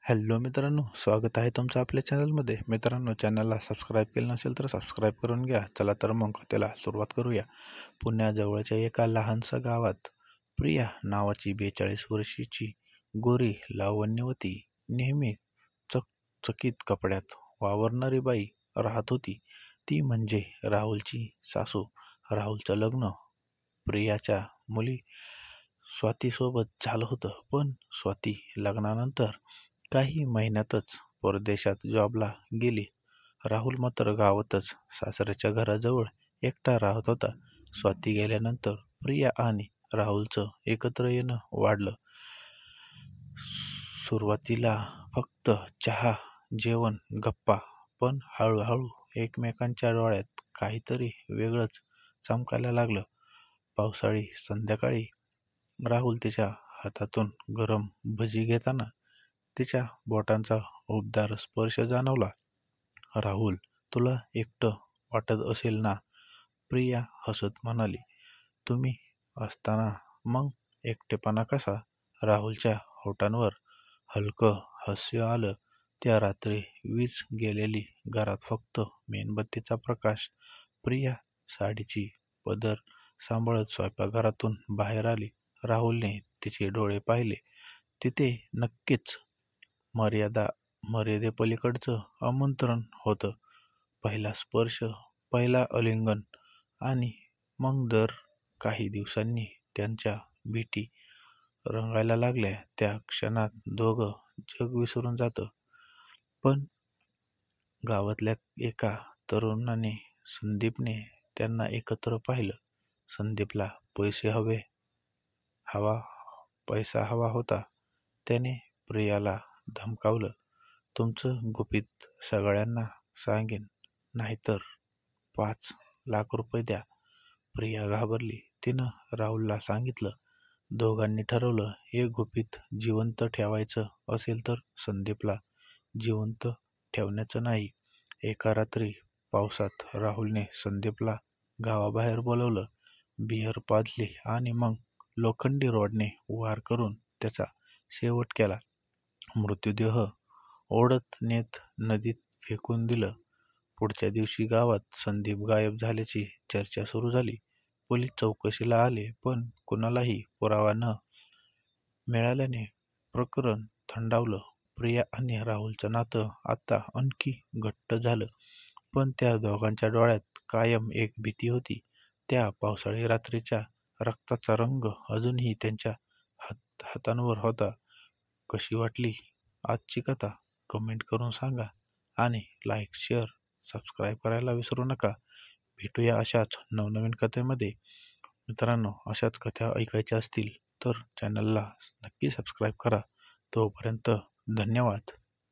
Hello मित्रांनो, स्वागत आहे तुमचं आपल्या चॅनलमध्ये. मित्रांनो, चॅनलला सबस्क्राईब केलं नसेल तर सबस्क्राईब करून घ्या. चला तर मग कथेला सुरुवात करूया. पुण्याजवळच्या एका लहानशा गावात प्रिया नावाची 42 वर्षाची गोरी लावण्यवती, नेहमी चकचकीत कपड्यात वावरणारी बाई राहत होती. ती म्हणजे राहुलची सासू. राहुलचं लग्न प्रियाच्या मुली स्वातीसोबत झालं होतं, पण स्वाती लग्नानंतर काही महिन्यातच परदेशात जॉबला गेली. राहुल मात्र गावातच सासऱ्याच्या घराजवळ एकटा राहत होता. स्वाती गेल्यानंतर प्रिया आणि राहुलचं एकत्र येणं वाढलं. सुरुवातीला फक्त चहा, जेवण, गप्पा, पण हळूहळू एकमेकांच्या डोळ्यात काहीतरी वेगळंच चमकायला लागलं. पावसाळी संध्याकाळी राहुल तिच्या हातातून गरम भजी घेताना तिच्या बोटांचा उबदार स्पर्श जाणवला. राहुल, तुला एकटं वाटत असेल ना? प्रिया हसत म्हणाली. तुम्ही असताना मग एकटेपणा कसा? राहुलच्या होठांवर हलकं हास्य आलं. त्या रात्री वीज गेलेली, घरात फक्त मेणबत्तीचा प्रकाश. प्रिया साडीची पदर सांभाळत स्वयंपाकघरातून बाहेर आली. राहुलने तिचे डोळे पाहिले. तिथे नक्कीच मर्यादेपलीकडचं आमंत्रण होतं. पहिला स्पर्श, पहिला आलिंगन, आणि मग दर काही दिवसांनी त्यांच्या भेटी रंगायला लागल्या. त्या क्षणात दोघं जग विसरून जातं. पण गावातल्या एका तरुणाने, संदीपने, त्यांना एकत्र पाहिलं. संदीपला पैसा हवा होता. त्याने प्रियाला धमकावलं, तुमचं गुपित सगळ्यांना सांगेन, नाहीतर 5 लाख रुपये द्या. प्रिया घाबरली. तिनं राहुलला सांगितलं. दोघांनी ठरवलं, हे गुपित जिवंत ठेवायचं असेल तर संदीपला जिवंत ठेवण्याचं नाही. एका रात्री पावसात राहुलने संदीपला गावाबाहेर बोलावलं, बिअर पाजली आणि मग लोखंडी रॉडने वार करून त्याचा शेवट केला. मृतदेह ओढत नेत नदीत फेकून दिलं. पुढच्या दिवशी गावात संदीप गायब झाल्याची चर्चा सुरू झाली. पोलीस चौकशीला आले, पण कुणालाही पुरावा न मिळाल्याने प्रकरण थंडावलं. प्रिया आणि राहुलचं नातं आता आणखी घट्ट झालं, पण त्या दोघांच्या डोळ्यात कायम एक भीती होती. त्या पावसाळी रात्रीच्या रक्ताचा रंग अजूनही त्यांच्या हातांवर होता. कशी वाटली आजची कथा? कमेंट करून सांगा आणि लाईक, शेअर, सबस्क्राईब करायला विसरू नका. भेटूया अशाच नवनवीन कथेमध्ये. मित्रांनो, अशाच कथा ऐकायच्या असतील तर चॅनलला नक्की सबस्क्राईब करा. तोपर्यंत धन्यवाद.